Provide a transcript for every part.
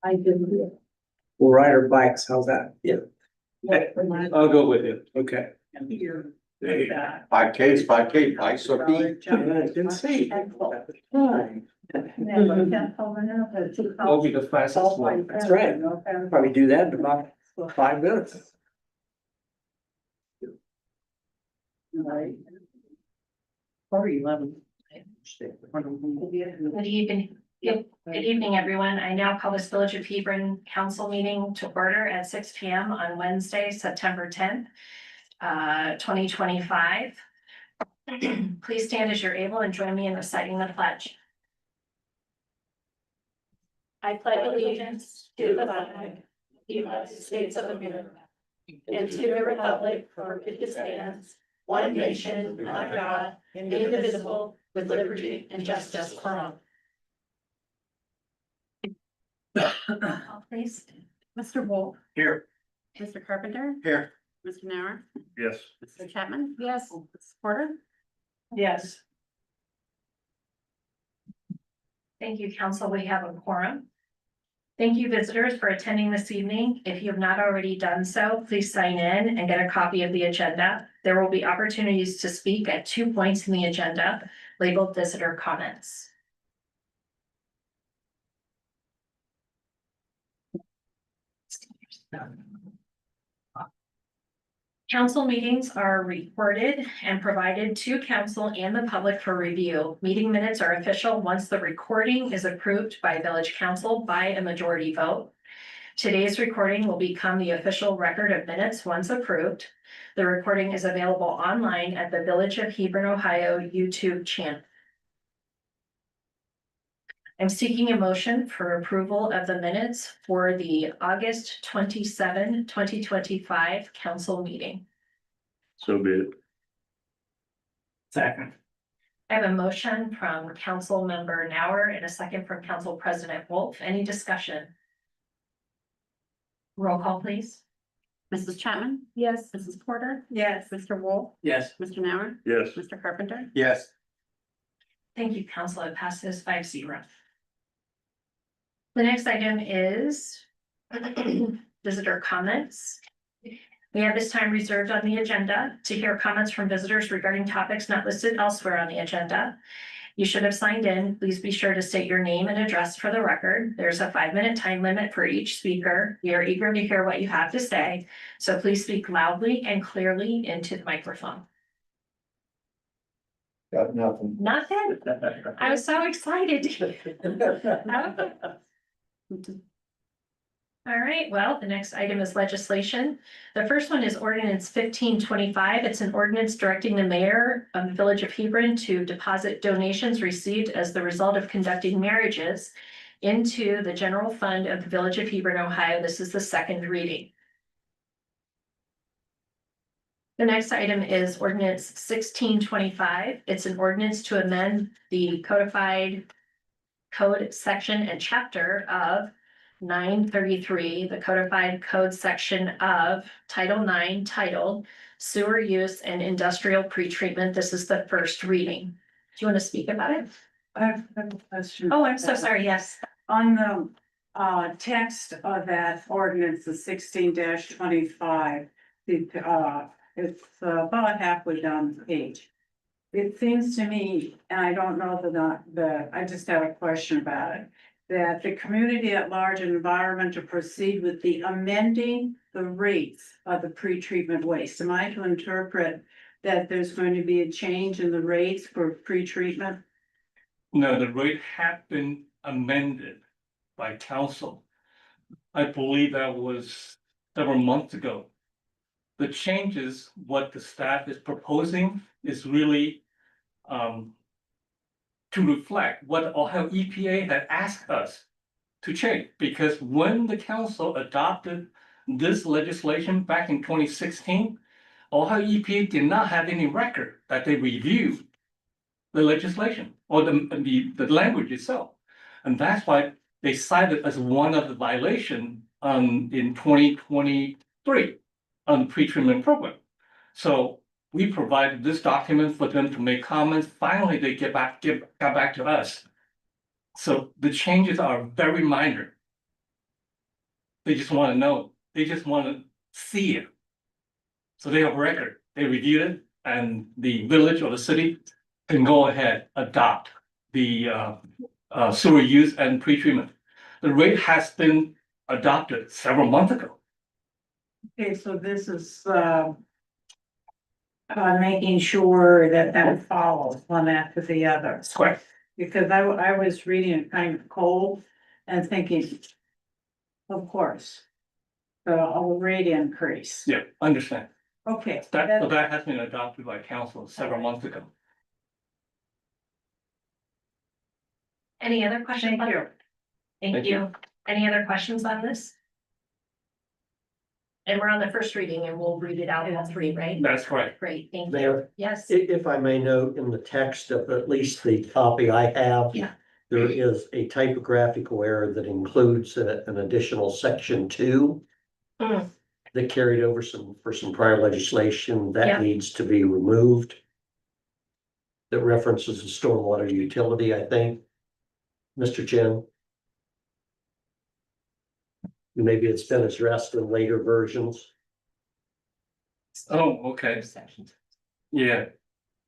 I do. We'll ride our bikes, how's that? Yeah. I'll go with you. Okay. Five Ks, bikes or B. Didn't see. I'll be the fastest one. That's right. Probably do that in about 5 minutes. Or 11. Good evening. Good evening, everyone. I now call this Village of Hebron Council meeting to order at 6 p.m. on Wednesday, September 10th, 2025. Please stand as you're able and join me in reciting the pledge. I pledge allegiance to the flag of the United States of America and to the republic for which it stands, one nation, under God, indivisible, with liberty and justice for all. Please. Mr. Wolf, Here. Mr. Carpenter, Here. Mr. Nauer, Yes. Mr. Chapman. Yes. Mrs. Porter. Yes. Thank you, council. We have a quorum. Thank you, visitors, for attending this evening. If you have not already done so, please sign in and get a copy of the agenda. There will be opportunities to speak at 2 points in the agenda labeled visitor comments. Council meetings are recorded and provided to council and the public for review. Meeting minutes are official once the recording is approved by village council by a majority vote. Today's recording will become the official record of minutes once approved. The recording is available online at the Village of Hebron, Ohio YouTube channel. I'm seeking a motion for approval of the minutes for the August 27, 2025 council meeting. So be it. Second. I have a motion from Council Member Nauer and a second from Council President Wolf. Any discussion? Roll call, please. Mrs. Chapman. Yes. Mrs. Porter. Yes. Mr. Wolf, Yes. Mr. Nauer, Yes. Mr. Carpenter. Yes. Thank you, Council. It passes 5-0. The next item is visitor comments. We have this time reserved on the agenda to hear comments from visitors regarding topics not listed elsewhere on the agenda. You should have signed in. Please be sure to state your name and address for the record. There's a 5-minute time limit for each speaker. We are eager to hear what you have to say, so please speak loudly and clearly into the microphone. Got nothing. Nothing? I was so excited. All right, well, the next item is legislation. The first one is ordinance 1525. It's an ordinance directing the mayor of the Village of Hebron to deposit donations received as the result of conducting marriages into the general fund of the Village of Hebron, Ohio. This is the second reading. The next item is ordinance 1625. It's an ordinance to amend the codified code section and chapter of 933, the codified code section of Title 9, titled Sewer Use and Industrial Pretreatment. This is the first reading. Do you want to speak about it? I have a question. Oh, I'm so sorry. Yes. On the text of that ordinance, the 16-25, it's about halfway down the page. It seems to me, and I don't know I just have a question about it, that the community at large and environment to proceed with the amending the rates of the pretreatment waste. Am I to interpret that there's going to be a change in the rates for pretreatment? No, the rate had been amended by council. I believe that was several months ago. The changes, what the staff is proposing is really to reflect what Ohio EPA had asked us to change. Because when the council adopted this legislation back in 2016, Ohio EPA did not have any record that they reviewed the legislation or the language itself. And that's why they cited as one of the violation in 2023 on the pretreatment program. So we provided this document for them to make comments. Finally, they got back to us. So the changes are very minor. They just wanna know, they just wanna see it. So they have record, they reviewed it, and the village or the city can go ahead, adopt the sewer use and pretreatment. The rate has been adopted several months ago. Okay, so this is, making sure that that follows one after the other. That's correct. Because I was reading it kind of cold and thinking, of course, the rate increase. Yeah, understand. Okay. So that has been adopted by council several months ago. Any other questions? Thank you. Thank Thank you. Any other questions on this? And we're on the first reading and we'll read it out all three, right? That's correct. Great, thank you. Mayor, Yes, if I may note, in the text of at least the copy I have. Yeah. There is a typographical error that includes an additional section 2. Mm. That carried over for some prior legislation Yeah. that needs to be removed. That references the stormwater utility, I think. Mr. Chen. Maybe it's been addressed in later versions. Oh, okay, yeah.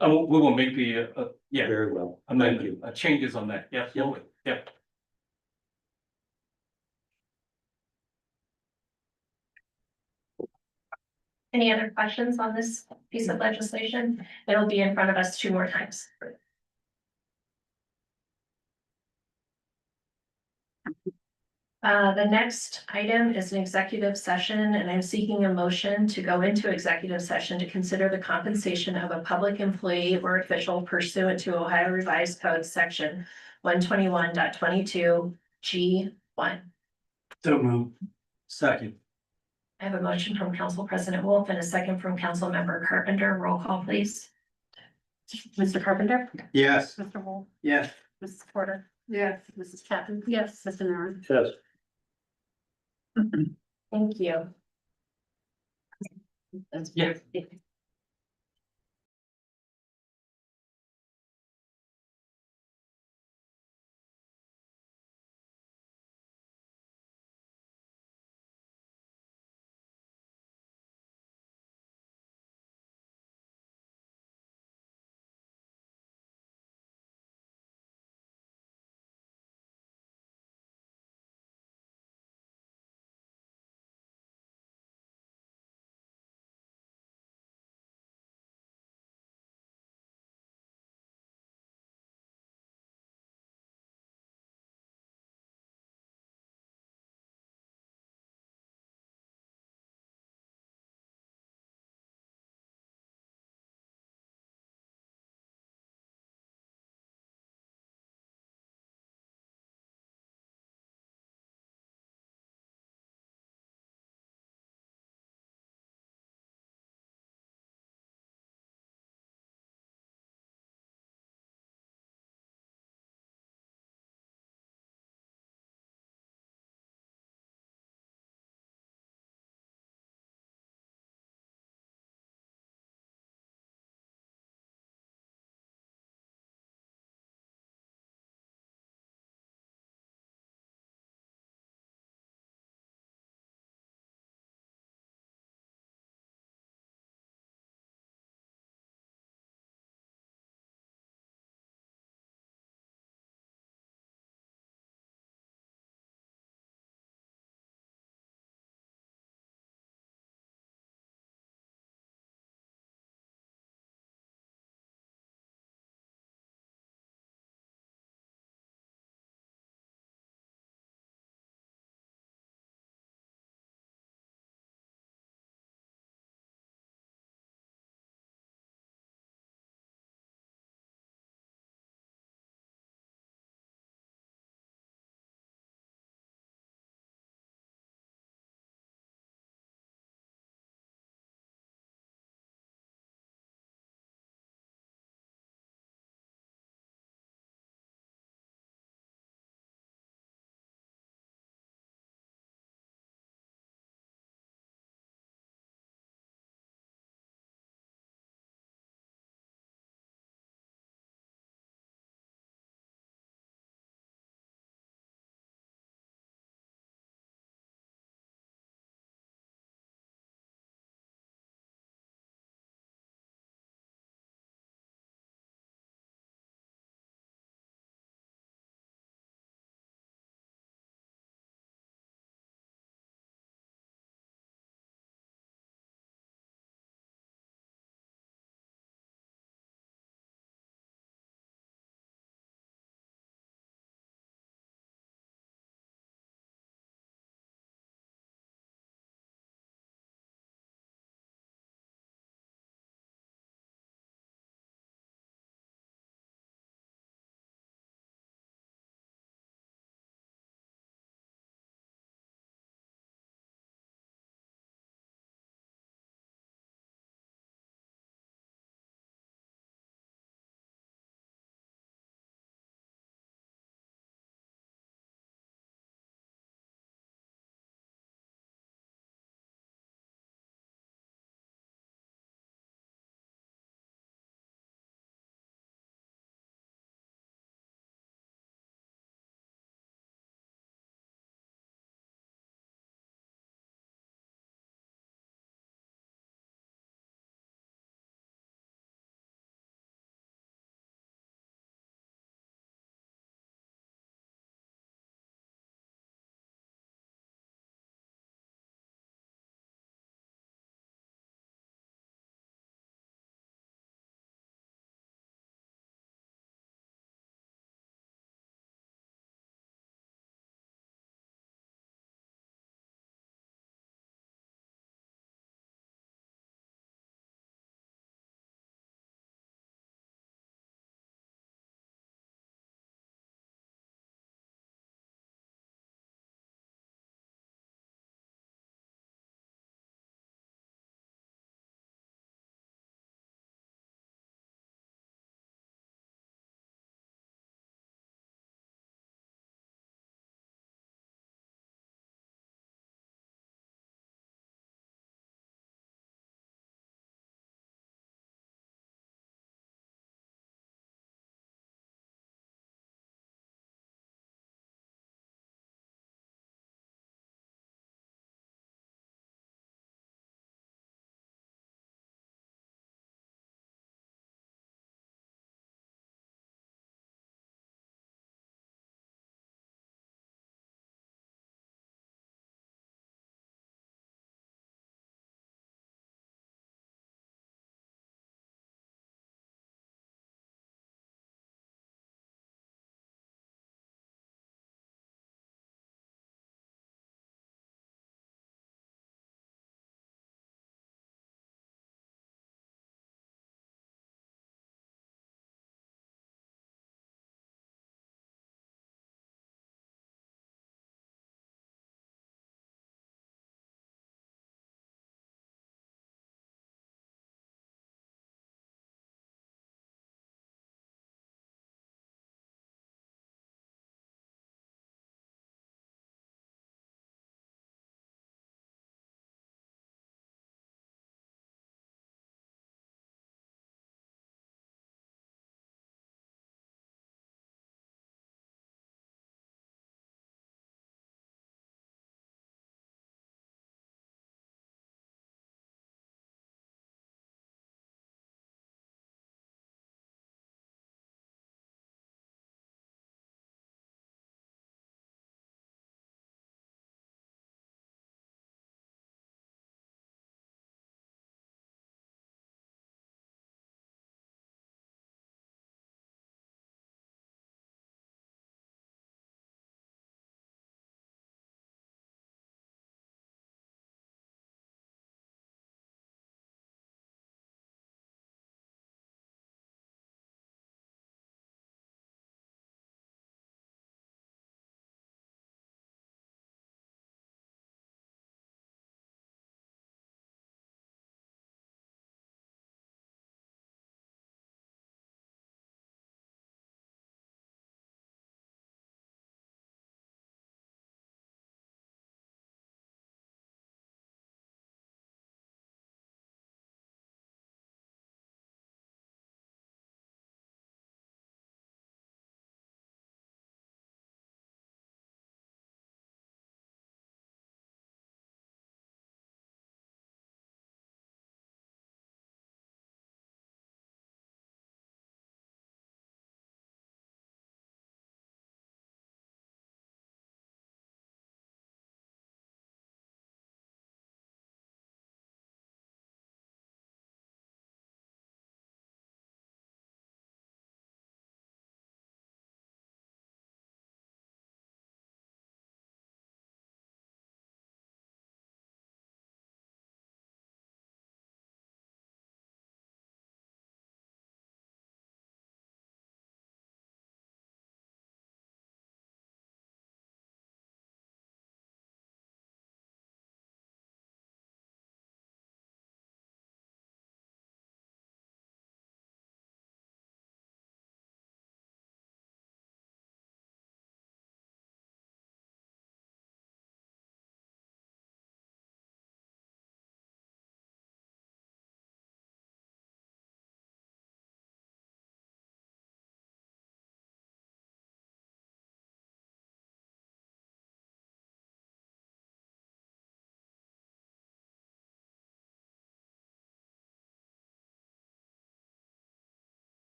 We will make the, yeah, Very well. Thank amendment, you. changes on that, yeah, absolutely, yeah. any other questions on this piece of legislation? It'll be in front of us 2 more times. The next item is an executive session, and I'm seeking a motion to go into executive session to consider the compensation of a public employee or official pursuant to Ohio Revised Code Section 121.22 G1. So move. Second. I have a motion from Council President Wolf and a second from Council Member Carpenter. Roll call, please. Mr. Carpenter? Yes. Mr. Wolf? Yes. Mrs. Porter? Yes. Mrs. Chapman? Yes. Mr. Narn? Yes. Thank you. Yeah.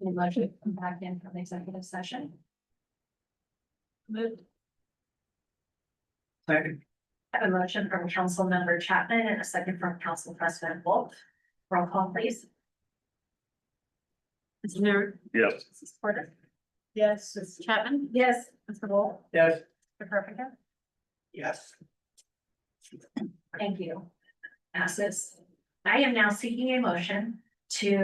We'd like to come back in from executive session. Moved. Second. I have a motion from Council Member Chapman and a second from Council President Wolf. Roll call, please. Mr. Mayor. Yes. Mrs. Porter. Yes. Mrs. Chapman. Yes. Mr. Wolf. Yes. Mr. Carpenter. Yes. Thank you. Passes. I am now seeking a motion to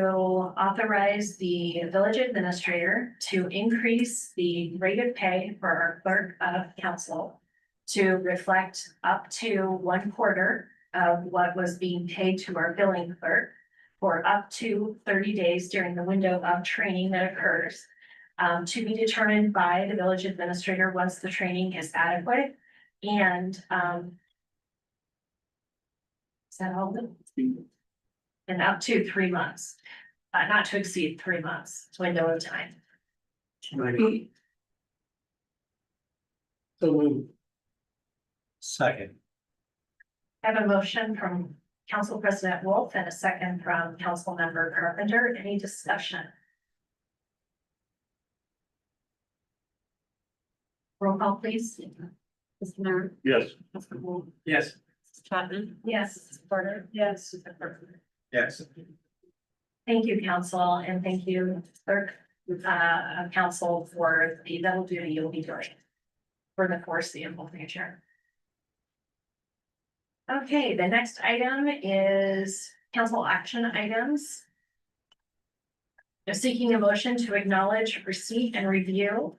authorize the village administrator to increase the rate of pay for our clerk of council to reflect up to 1/4 of what was being paid to our billing clerk for up to 30 days during the window of training that occurs, to be determined by the village administrator once the training is adequate. And is that all? And up to 3 months, not to exceed 3 months, window of time. So moved. Second. I have a motion from Council President Wolf and a second from Council Member Carpenter. Any discussion? Roll call, please. Mr. Mayor. Yes. Mr. Wolf. Yes. Mrs. Chapman. Yes. Mrs. Porter. Yes. Mr. Carpenter. Yes. Thank you, council, and thank you, clerk, council, for the double duty you'll be doing for the foreseeable future. Okay, the next item is council action items. Seeking a motion to acknowledge receipt and review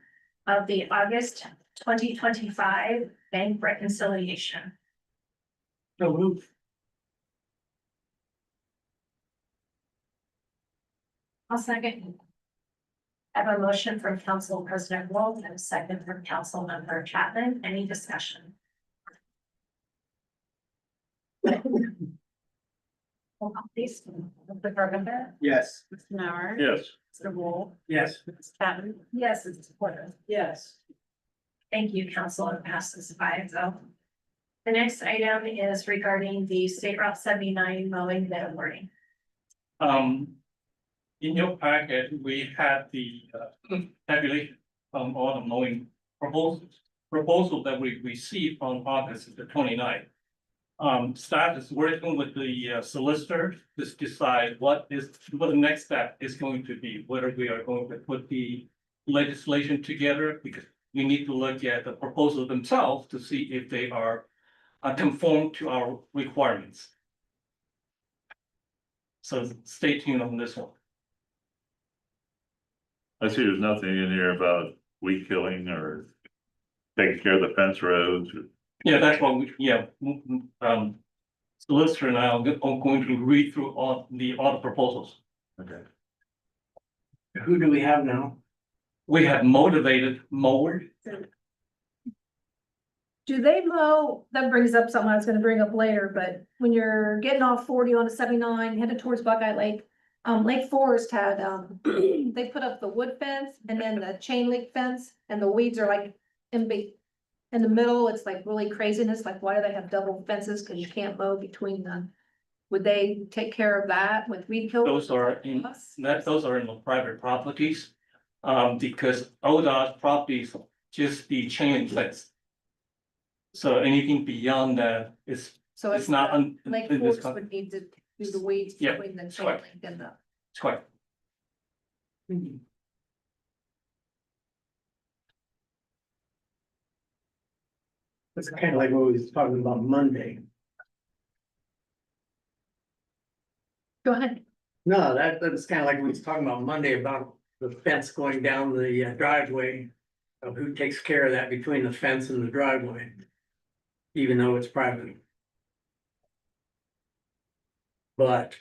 of the August 2025 bank reconciliation. So moved. I'll second. I have a motion from Council President Wolf and a second from Council Member Chapman. Any discussion? Roll call, please. Mr. Carpenter. Yes. Mr. Mayor. Yes. Mr. Wolf. Yes. Mrs. Chapman. Yes, Mrs. Porter. Yes. Thank you, council, and passes 5-0. The next item is regarding the State Route 79 mowing bid awarding. In your packet, we had the tabulation on all the mowing proposal that we received on August the 29th. Staff is working with the solicitor to decide what the next step is going to be, whether we are going to put the legislation together, because we need to look at the proposal themselves to see if they are conform to our requirements. So stay tuned on this one. I see there's nothing in here about weed killing or taking care of the fence roads. Yeah, that's what we, yeah, solicitor and I are going to read through all the proposals. Okay. Who do we have now? We have motivated mowers. Do they mow, that brings up something I was gonna bring up later, but when you're getting off 40 on the 79 headed towards Buckeye Lake. Lake Forest had, they put up the wood fence and then the chain link fence and the weeds are like in the middle, it's like really craziness, like why do they have double fences? Cause you can't mow between them. Would they take care of that with weed killer? Those are in the private properties. Because ODOT properties, just the chain link fence. So anything beyond that is, So it's not Lake in this Forest would need to do the weeds Yeah, between the chain correct. link and the. it's quite. It's kind of like what we was talking about Monday. Go ahead. No, that's kind of like we was talking about Monday about the fence going down the driveway. Of who takes care of that between the fence and the driveway. Even though it's private. But.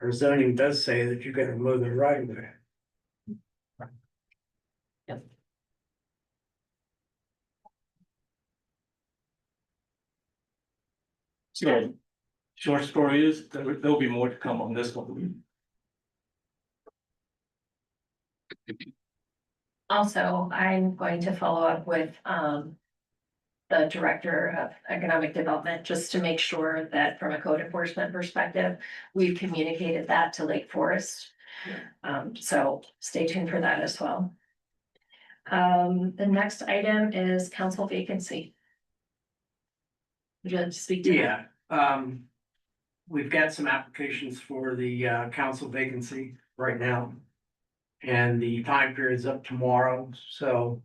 Our zoning does say that you gotta mow the right of way. So, short story is, there'll be more to come on this one. Also, I'm going to follow up with, the Director of Economic Development, just to make sure that from a code enforcement perspective, we've communicated that to Lake Forest. So stay tuned for that as well. The next item is council vacancy. Would you like to speak to that? Yeah, we've got some applications for the council vacancy right now. And the time period's up tomorrow, so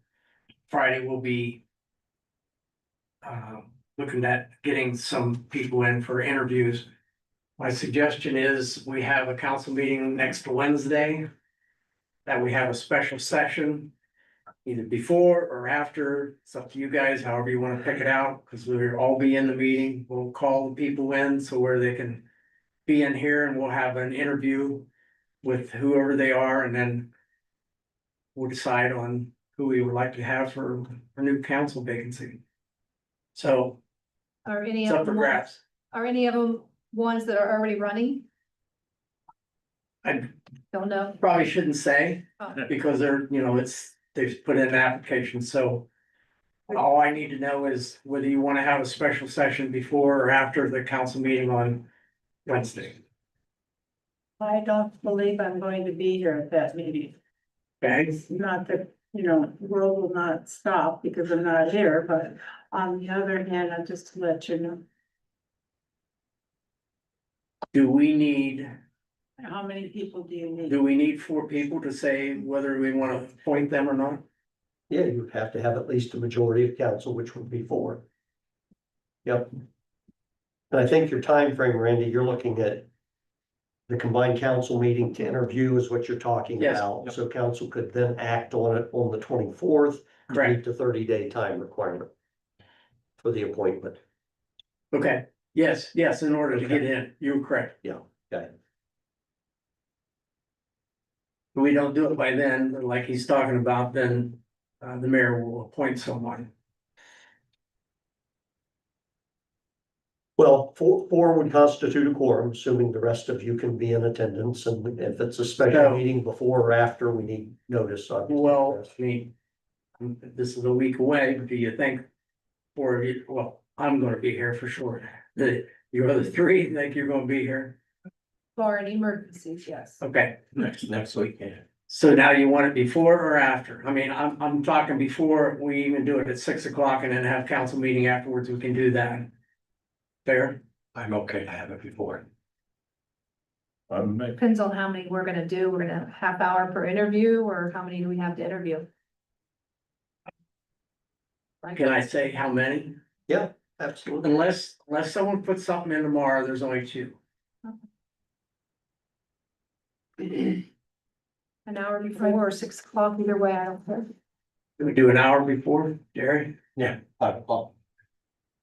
Friday will be looking at getting some people in for interviews. My suggestion is we have a council meeting next Wednesday. That we have a special session, either before or after. It's up to you guys, however you want to pick it out, because we'll all be in the meeting. We'll call the people in so where they can be in here, and we'll have an interview with whoever they are, and then we'll decide on who we would like to have for a new council vacancy. So Are any it's of up for them, grabs. are any of them ones that are already running? I Don't know. probably shouldn't say, Oh. because they're, they've put in an application, so. All I need to know is whether you want to have a special session before or after the council meeting on Wednesday. I don't believe I'm going to be here at that meeting. Okay, It's not that, the world will not stop because I'm not here, but on the other hand, I'm just to let you know. do we need How many people do you need? 4 people to say whether we want to appoint them or not? Yeah, you would have to have at least a majority of council, which would be 4. Yep. And I think your time frame, Randy, you're looking at the combined council meeting to interview is what you're talking Yes. about. So council could then act on it on the 24th. Correct, Meet the 30-day time requirement for the appointment. okay, yes, in order to get in, you're correct. Okay. If we don't do it by then, like he's talking about, then the mayor will appoint someone. Well, four would constitute a quorum, assuming the rest of you can be in attendance. And if it's a special So- meeting before or after, we need notice. Obviously. Well, I mean, this is a week away, but do you think? Well, I'm gonna be here for sure. You other 3 think you're gonna be here? For any emergencies, yes. Okay, Next week, yeah. so now you want it before or after? I mean, I'm talking before we even do it at 6 o'clock and then have council meeting afterwards, we can do that. Fair? I'm okay to have it before. Depends on how many we're gonna do. We're gonna half hour per interview, or how many do we have to interview? Can I say how many? Absolutely. Unless someone puts something in tomorrow, there's only 2. An hour before or 6 o'clock, either way, I don't care. Can we do an hour before, Jerry? Yeah, 5 o'clock.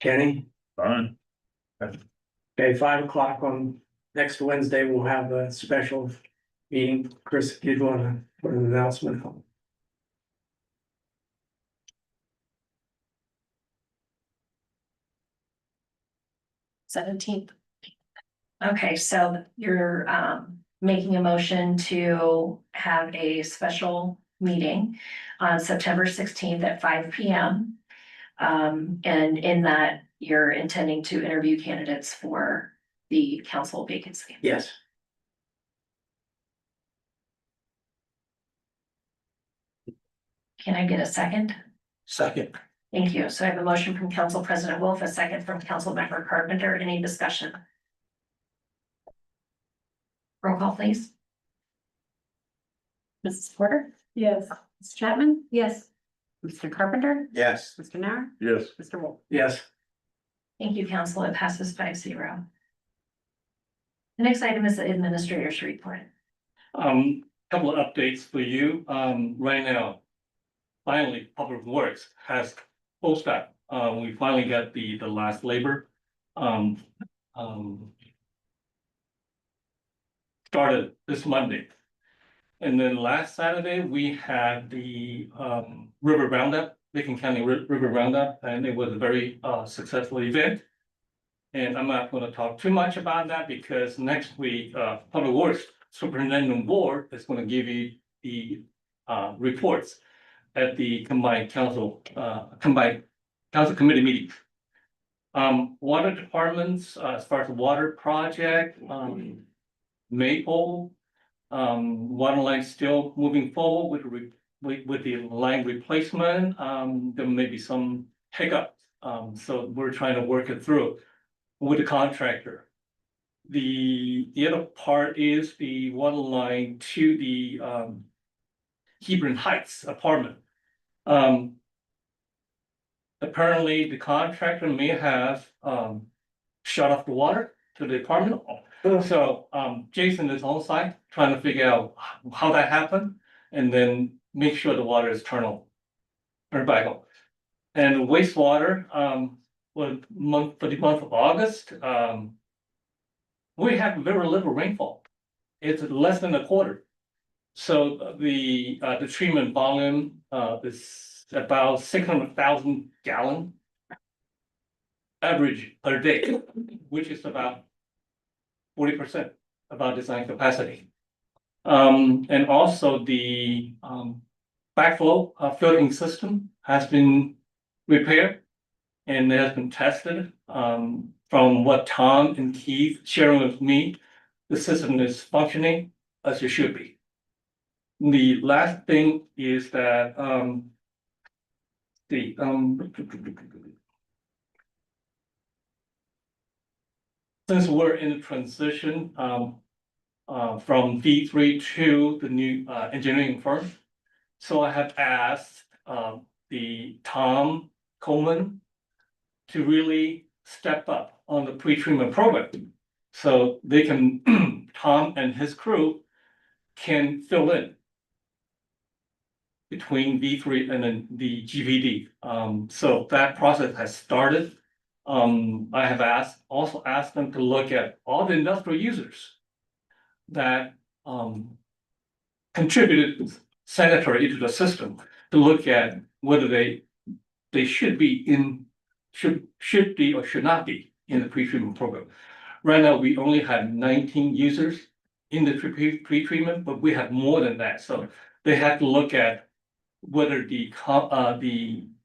Kenny? Fine. Okay, 5 o'clock on next Wednesday, we'll have a special meeting. Chris, if you'd wanna put an announcement on. Seventeenth. Okay, so you're making a motion to have a special meeting on September 16th at 5 p.m. And in that, you're intending to interview candidates for the council vacancy. Yes. Can I get a second? Second. Thank you. So I have a motion from Council President Wolf, a second from Council Member Carpenter. Any discussion? Roll call, please. Mrs. Porter? Yes. Mrs. Chapman? Yes. Mr. Carpenter? Yes. Mr. Nauer? Yes. Mr. Wolf? Yes. Thank you, Council. It passes 5-0. The next item is the administrator's report. Couple of updates for you, right now. Finally, Public Works has OSPAC, we finally got the last labor. Started this Monday. And then last Saturday, we had the River Roundup, Licking County River Roundup, and it was a very successful event. And I'm not gonna talk too much about that because next week, Public Works Superintendent Board is gonna give you the reports at the combined council committee meeting. Water departments, as far as the water project, Maple, water line still moving forward with the line replacement. There may be some hiccups, so we're trying to work it through with the contractor. The other part is the water line to the Hebron Heights apartment. Apparently the contractor may have shut off the water to the apartment. So Jason is on site trying to figure out how that happened and then make sure the water is turned back on. And wastewater, for the month of August, we have very little rainfall. It's less than a quarter. So the treatment volume is about 600,000 gallon average per day, which is about 40% of our design capacity. And also the backflow filtering system has been repaired and it has been tested. From what Tom and Keith sharing with me, the system is functioning as it should be. The last thing is that since we're in a transition from V3 to the new engineering firm, so I have asked the Tom Coleman to really step up on the pre-treatment program. So they can, Tom and his crew can fill in between V3 and then the GVD. So that process has started. I have also asked them to look at all the industrial users that contributed sanitary into the system to look at whether they should be or should not be in the pre-treatment program. Right now, we only have 19 users in the pre-treatment, but we have more than that. So they have to look at whether the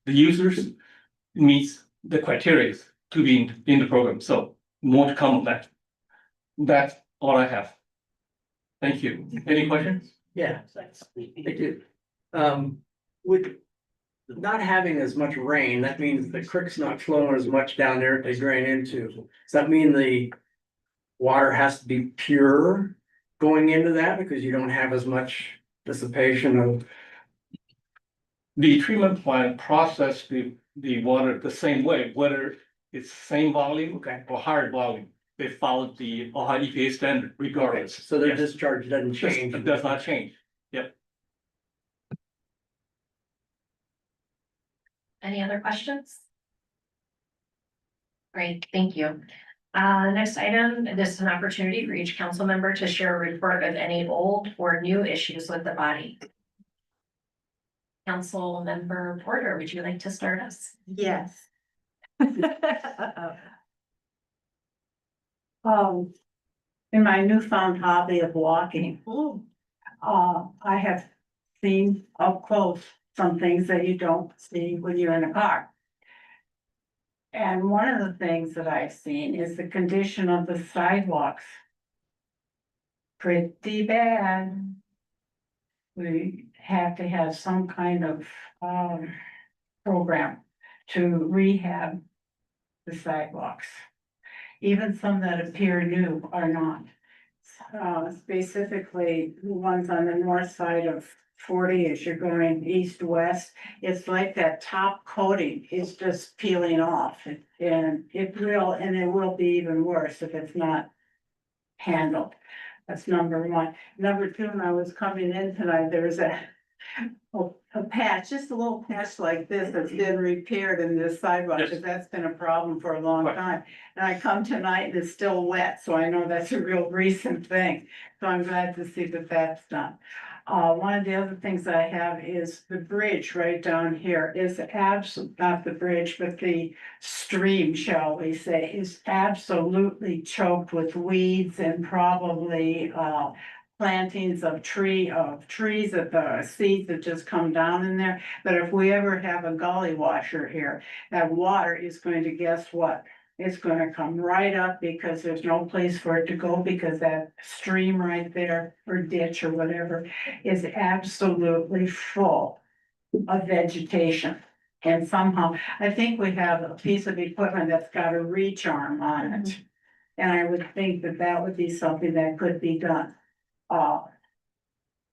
users meets the criteria to be in the program. So more to come on that. That's all I have. Thank you. Any questions? Yeah, I do. With not having as much rain, that means the creek's not flowing as much down there they drain into. Does that mean the water has to be pure going into that because you don't have as much dissipation of? The treatment plant process the water the same way, whether it's same volume or higher volume. They follow the Ohio EPA standard regardless. So their Yes. discharge doesn't change. It does not change. Yep. Any other questions? Great, thank you. Next item, this is an opportunity for each council member to share a report of any old or new issues with the body. Council Member Porter, would you like to start us? Yes. In my newfound hobby of walking, I have seen up close some things that you don't see when you're in a car. And one of the things that I've seen is the condition of the sidewalks. Pretty bad. We have to have some kind of program to rehab the sidewalks. Even some that appear new are not. Specifically, the ones on the north side of 40 as you're going east-west, it's like that top coating is just peeling off. And it will be even worse if it's not handled. That's number one. Number two, when I was coming in tonight, there was a patch, just a little patch like this that's been repaired in this sidewalk, Yes. because that's been a problem for a long Right. time. And I come tonight and it's still wet, so I know that's a real recent thing. So I'm glad to see that that's done. One of the other things I have is the bridge right down here is not the bridge, but the stream, shall we say, is absolutely choked with weeds and probably, plantings of trees that the seeds that just come down in there. But if we ever have a gully washer here, that water is going to, guess what? It's gonna come right up because there's no place for it to go because that stream right there or ditch or whatever is absolutely full of vegetation. And somehow, I think we have a piece of equipment that's got a reach arm on it. And I would think that that would be something that could be done.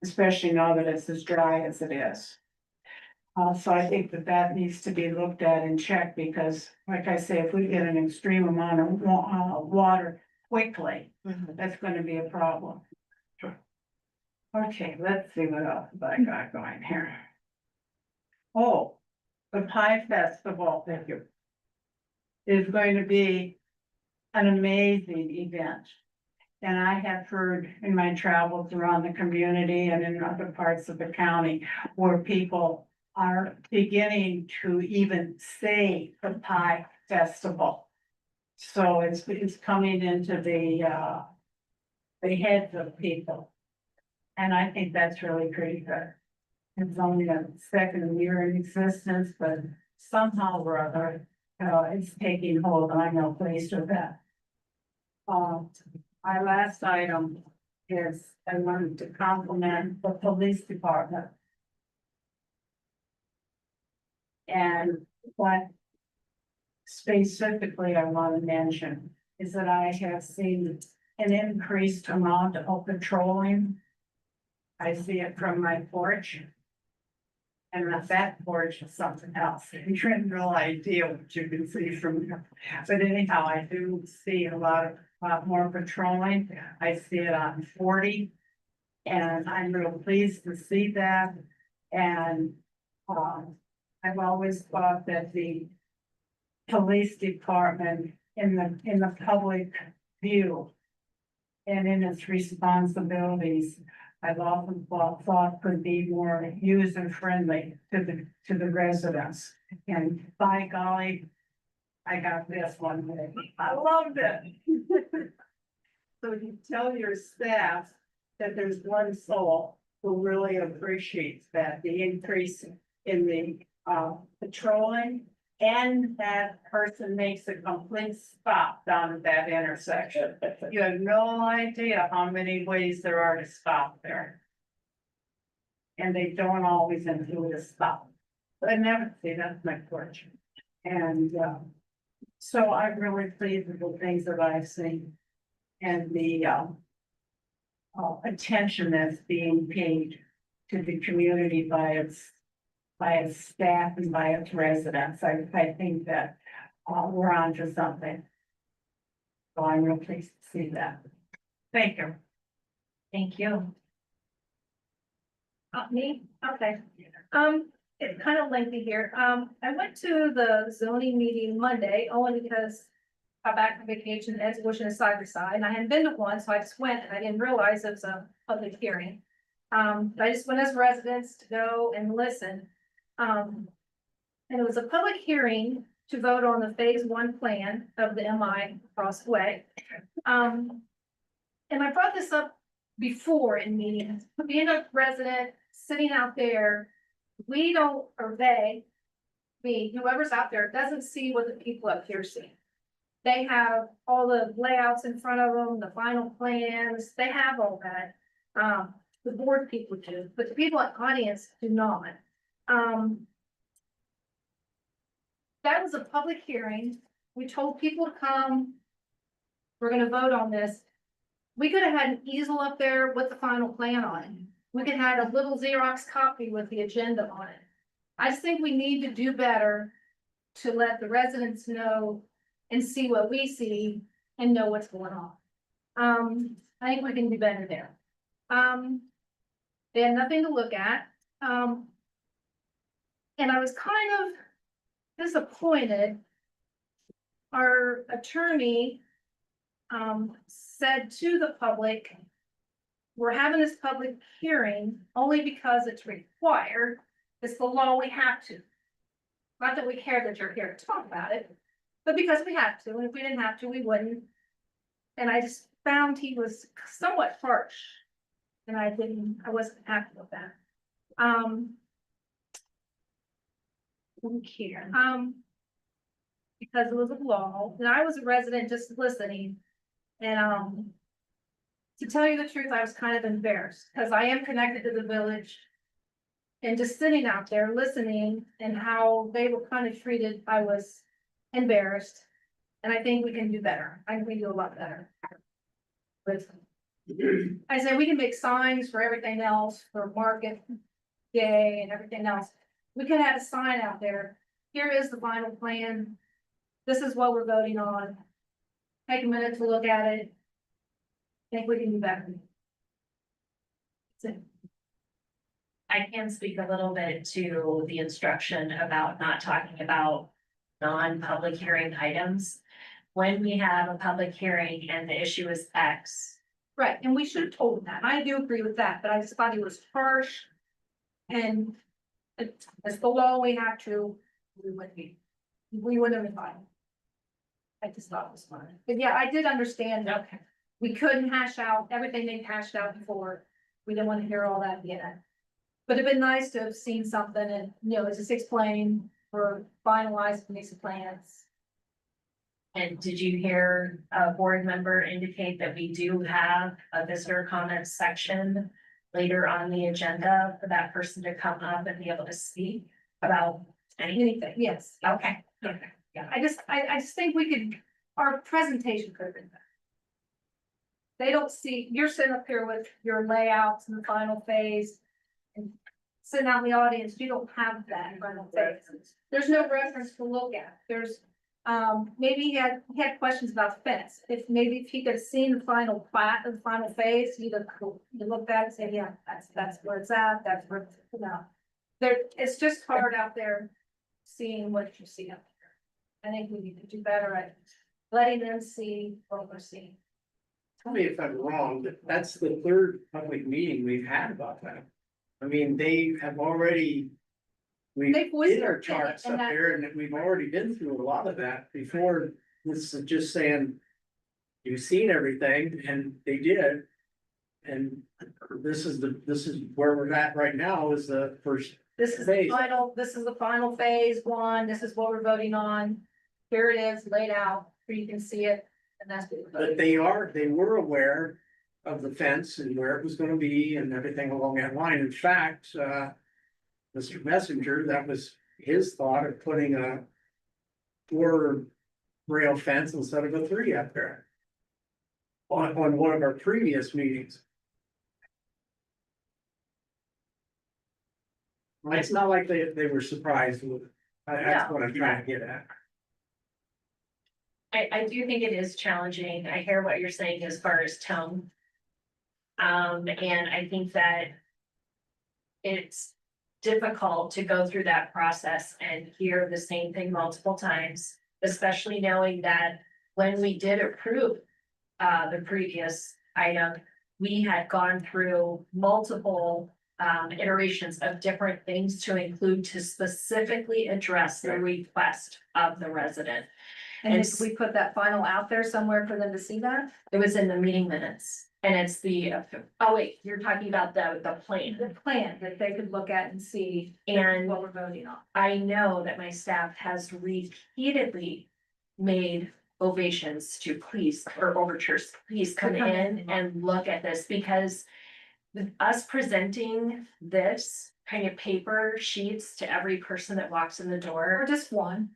Especially now that it's as dry as it is. So I think that that needs to be looked at and checked because, like I say, if we get an extreme amount of water quickly, that's gonna be a problem. Okay, let's see what else I got going here. Oh, the Pie Festival. Thank you. Is going to be an amazing event. And I have heard in my travels around the community and in other parts of the county where people are beginning to even say the Pie Festival. So it's coming into the heads of people. And I think that's really pretty good. It's only a second year in existence, but somehow or other, it's taking hold. I'm no pleased with that. My last item is I wanted to compliment the police department. And what specifically I want to mention is that I have seen an increased amount of patrolling. I see it from my porch. And that porch is something else. You have no idea what you can see from here. But anyhow, I do see a lot more patrolling. I see it on 40. And I'm real pleased to see that. And I've always thought that the police department in the public view and in its responsibilities, I've often thought could be more user friendly to the residents. And by golly, I got this one. I loved it. So you tell your staff that there's one soul who really appreciates that, the increase in the patrolling. And that person makes a complete stop down at that intersection. You have no idea how many ways there are to stop there. And they don't always include a stop. But I never see, that's my fortune. And so I'm really pleased with the things that I've seen. And the attention that's being paid to the community by its staff and by its residents. I think that we're on to something. So I'm real pleased to see that. Thank you. Thank you. Me? Okay. It's kind of lengthy here. I went to the zoning meeting Monday only because I got back from vacation, Ed's wishing a side by side, and I hadn't been to one, so I just went and I didn't realize it was a public hearing. But I just went as residents to go and listen. And it was a public hearing to vote on the phase 1 plan of the MI across the way. And I brought this up before in meetings, being a resident, sitting out there, we don't, or they, me, whoever's out there, doesn't see what the people up here see. They have all the layouts in front of them, the final plans, they have all that. The board people do, but the people in the audience do not. That was a public hearing. We told people to come. We're gonna vote on this. We could have had an easel up there with the final plan on it. We could have had a little Xerox copy with the agenda on it. I just think we need to do better to let the residents know and see what we see and know what's going on. I think we can do better there. They had nothing to look at. And I was kind of disappointed. Our attorney said to the public we're having this public hearing only because it's required. It's the law, we have to. Not that we care that you're here to talk about it, but because we have to, and if we didn't have to, we wouldn't. And I just found he was somewhat harsh. And I wasn't happy with that. Here, because it was a law, and I was a resident just listening. And, to tell you the truth, I was kind of embarrassed, because I am connected to the village. And just sitting out there listening and how they were kind of treated, I was embarrassed. And I think we can do better. I think we can do a lot better. But I said, we can make signs for everything else, for Market Day and everything else. We could have a sign out there. Here is the final plan. This is what we're voting on. Take a minute to look at it. Think we can do better. That's it. I can speak a little bit to the instruction about not talking about non-public hearing items. When we have a public hearing and the issue is X, Right, and we should have told him that. I do agree with that, but I just thought he was harsh. And it's the law, we have to, we wouldn't have been fine. I just thought it was fine. But yeah, I did understand that okay, we couldn't hash out everything they hashed out before. We didn't want to hear all that again. But it'd been nice to have seen something and, just explain or finalize these plans. and did you hear a board member indicate that we do have a visitor comments section later on the agenda for that person to come up and be able to speak about anything? Anything, yes. Okay, okay, yeah. I just think we could, our presentation could have been better. They don't see, you're sitting up here with your layouts in the final phase. And sitting out in the audience, you don't have that in final phase. There's no reference to look at. There's, maybe he had questions about the fence. If he could have seen the final plat of the final phase, you looked at it and said, yeah, that's where it's at, that's where, There, it's just hard out there seeing what you see up there. I think we need to do better at letting them see what we're seeing. Tell me if I'm wrong, but that's the third public meeting we've had about that. I mean, they have already. We They've voiced did their our charts opinion, up and there, and we've already been through a lot of that before. This is just saying. You've seen everything, and they did. And this is where we're at right now, is the first. This is Phase. the final phase one, this is what we're voting on. Here it is laid out, where you can see it, and that's what we're But voting. they were aware of the fence and where it was gonna be and everything along that line. In fact, Mr. Messenger, that was his thought of putting a 4 rail fence instead of a 3 up there. On one of our previous meetings. It's not like they were surprised with it. That's what I'm trying to get at. I do think it is challenging. I hear what you're saying as far as tone. And I think that it's difficult to go through that process and hear the same thing multiple times, especially knowing that when we did approve the previous item, we had gone through multiple iterations of different things to include to specifically address the request of the resident. And if we put that final out there somewhere for them to see that? It was in the meeting minutes, and it's oh wait, you're talking about the plan. The plan that they could look at and see And what we're voting on. I know that my staff has repeatedly made ovations to please, or overtures, please come in and look at this, because with us presenting this kind of paper sheets to every person that walks in the Or door. just one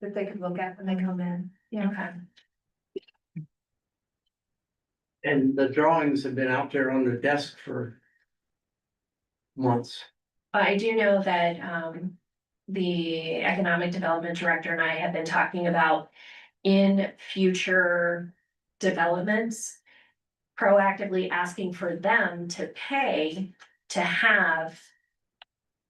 that they could look at when they come in. Yeah. Okay. And the drawings have been out there on the desk for months. I do know that the economic development director and I have been talking about in future developments, proactively asking for them to pay to have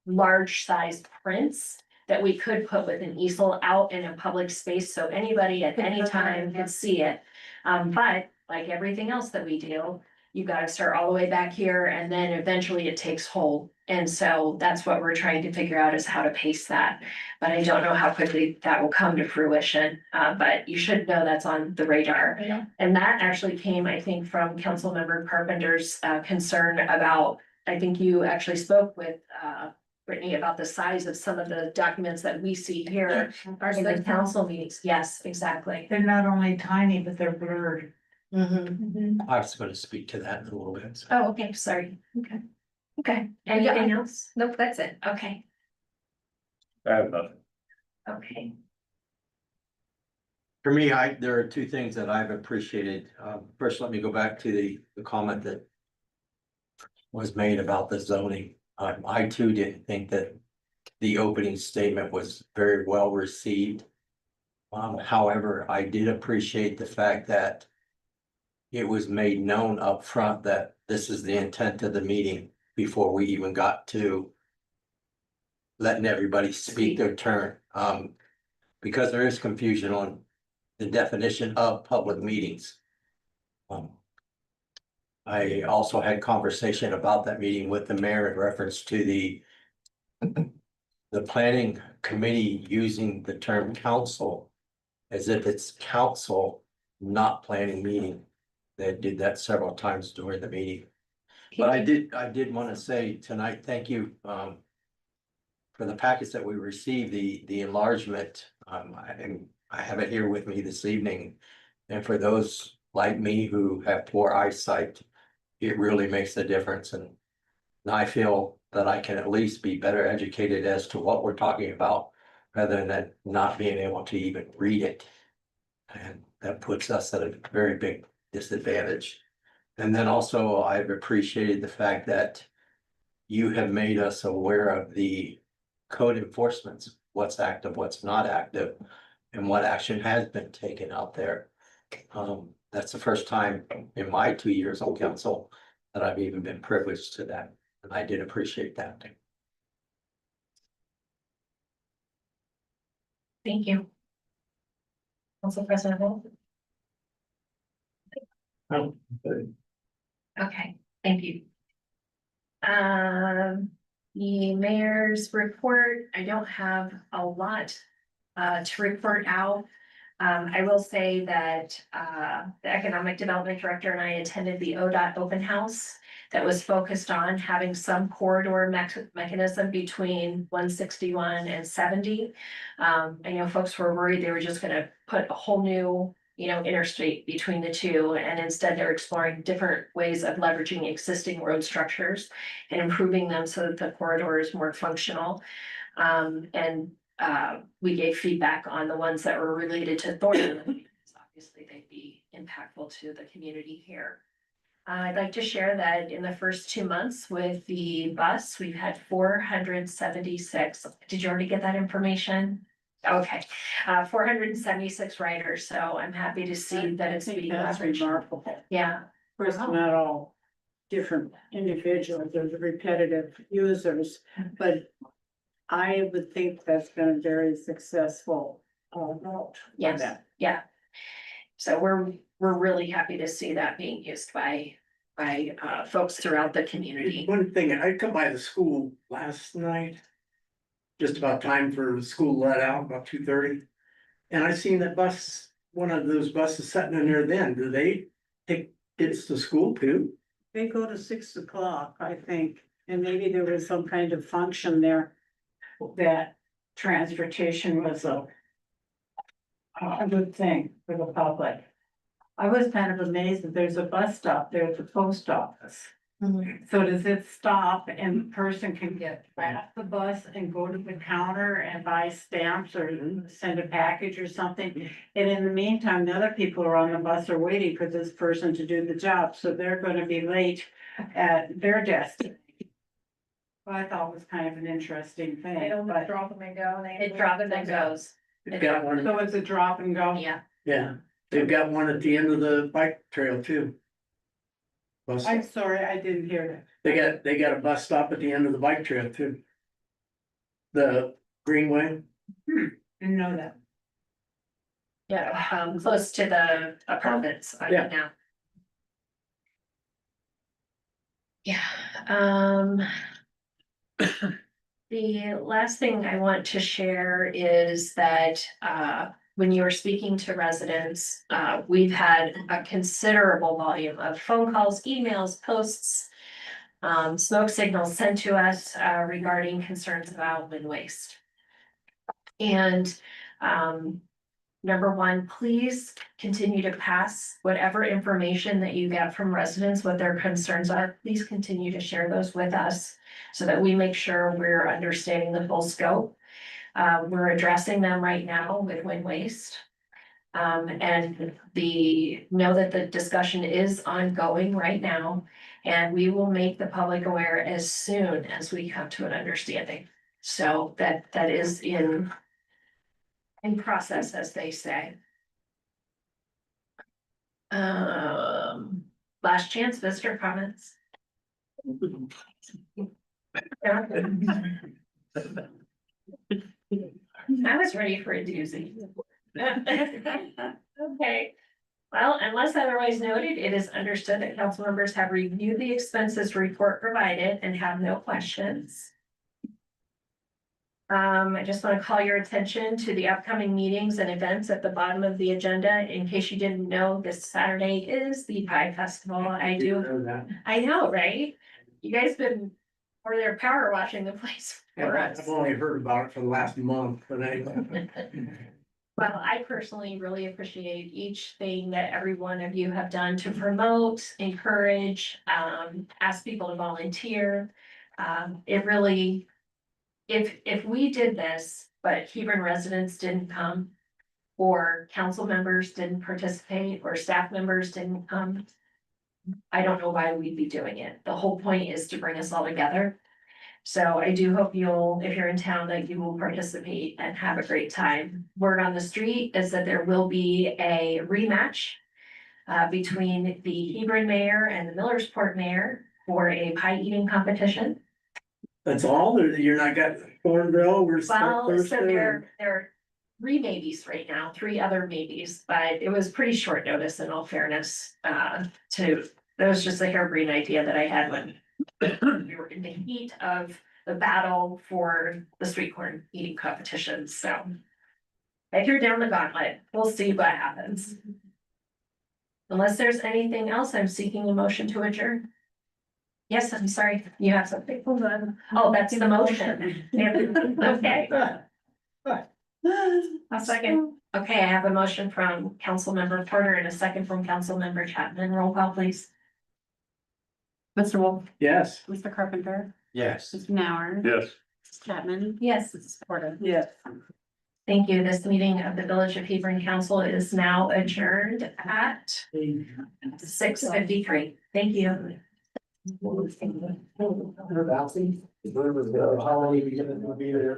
large size prints that we could put with an easel out in a public space, so anybody at any time could see it. But like everything else that we do, you gotta start all the way back here, and then eventually it takes hold. And so that's what we're trying to figure out is how to pace that. But I don't know how quickly that will come to fruition, but you should know that's on the radar. Yeah. And that actually came, I think, from Councilmember Carpenter's concern about, I think you actually spoke with Brittany about the size of some of the documents that we see here in the council meetings. Yes, exactly. They're not only tiny, but they're blurred. Mhm. I was gonna speak to that in a little bit. Oh, okay, sorry. Okay. Okay, anything else? Nope, that's it. Okay, I have nothing. okay. For me, there are two things that I've appreciated. First, let me go back to the comment that was made about the zoning. I too didn't think that the opening statement was very well received. However, I did appreciate the fact that it was made known up front that this is the intent of the meeting before we even got to letting everybody speak their turn. Because there is confusion on the definition of public meetings. I also had conversation about that meeting with the mayor in reference to the planning committee using the term council as if it's council, not planning meeting. They did that several times during the meeting. But I did want to say tonight, thank you for the packets that we received, the enlargement. I have it here with me this evening. And for those like me who have poor eyesight, it really makes a difference. And I feel that I can at least be better educated as to what we're talking about rather than not being able to even read it. And that puts us at a very big disadvantage. And then also I've appreciated the fact that you have made us aware of the code enforcements, what's active, what's not active, and what action has been taken out there. That's the first time in my 2 years on council that I've even been privileged to that, and I did appreciate that. Thank you. Council President Wolf. Okay, thank you. The mayor's report, I don't have a lot to report out. I will say that the Economic Development Director and I attended the ODOT open house that was focused on having some corridor mechanism between 161 and 70. I know folks were worried they were just gonna put a whole new, interstate between the two, and instead they're exploring different ways of leveraging existing road structures and improving them so that the corridor is more functional. We gave feedback on the ones that were related to Thornton. Because obviously they'd be impactful to the community here. I'd like to share that in the first 2 months with the bus, we've had 476. Did you already get that information? Okay, 476 riders, so I'm happy to see that it's being That's leveraged. remarkable. Yeah, Of course, not all different individuals, there's repetitive users, but I would think that's been a very successful route. for yes, them. yeah. So we're really happy to see that being used by folks throughout the community. One thing, I come by the school last night. Just about time for school let out, about 2:30. And I seen that bus, one of those buses sitting in there then. Do they take kids to school too? They go to 6 o'clock, I think, and maybe there was some kind of function there. That transportation was a good thing for the public. I was kind of amazed that there's a bus stop there at the post office. So does it stop and the person can get off the bus and go to the counter and buy stamps or send a package or something? And in the meantime, the other people who are on the bus are waiting for this person to do the job, so they're gonna be late at their destination. Well, I thought was kind of an interesting thing, but Drop them and go. It drops and goes. They've got one, so it's a drop and go. Yeah, yeah, they've got one at the end of the bike trail too. Bus I'm stop. sorry, I didn't hear that. They got a bus stop at the end of the bike trail too. The Greenway. Didn't know that. yeah, close to the apartments, Yeah. now. Yeah, the last thing I want to share is that, when you were speaking to residents, we've had a considerable volume of phone calls, emails, posts, smoke signals sent to us, regarding concerns about wind waste. And, number one, please continue to pass whatever information that you get from residents, what their concerns are. Please continue to share those with us so that we make sure we're understanding the full scope. We're addressing them right now with wind waste. And know that the discussion is ongoing right now, and we will make the public aware as soon as we come to an understanding. So that is in process, as they say. Last chance, visitor comments. I was ready for a doozy. Okay, well, unless otherwise noted, it is understood that council members have reviewed the expenses report provided and have no questions. I just want to call your attention to the upcoming meetings and events at the bottom of the agenda. In case you didn't know, this Saturday is the Pie Festival. I know, right? You guys been over there power washing the place for us. I've only heard about it for the last month, but anyway. Well, I personally really appreciate each thing that every one of you have done to promote, encourage, ask people to volunteer. It really, if we did this, but Hebron residents didn't come, or council members didn't participate, or staff members didn't come, I don't know why we'd be doing it. The whole point is to bring us all together. So I do hope you'll, if you're in town, that you will participate and have a great time. Word on the street is that there will be a rematch between the Hebron mayor and the Millersport mayor for a pie eating competition. That's all, or you're not got Thornville, we're. Well, so there are 3 maybes right now, 3 other maybes, but it was pretty short notice in all fairness, that was just a harebrained idea that I had when we were in the heat of the battle for the sweet corn eating competition, so. I threw down the gauntlet, we'll see what happens. Unless there's anything else, I'm seeking a motion to adjourn. Yes, I'm sorry, you have something. Hold on. Oh, that's the motion. Okay. A second. Okay, I have a motion from Councilmember Porter and a second from Councilmember Chapman. Roll call, please. Mr. Wolf, Yes. Mr. Carpenter, Yes. Mr. Nauer. Yes. Mrs. Chapman. Yes. Mrs. Porter. Yes. Thank you. This meeting of the Village of Hebron Council is now adjourned at 6:53. Thank you. How long are you gonna be there?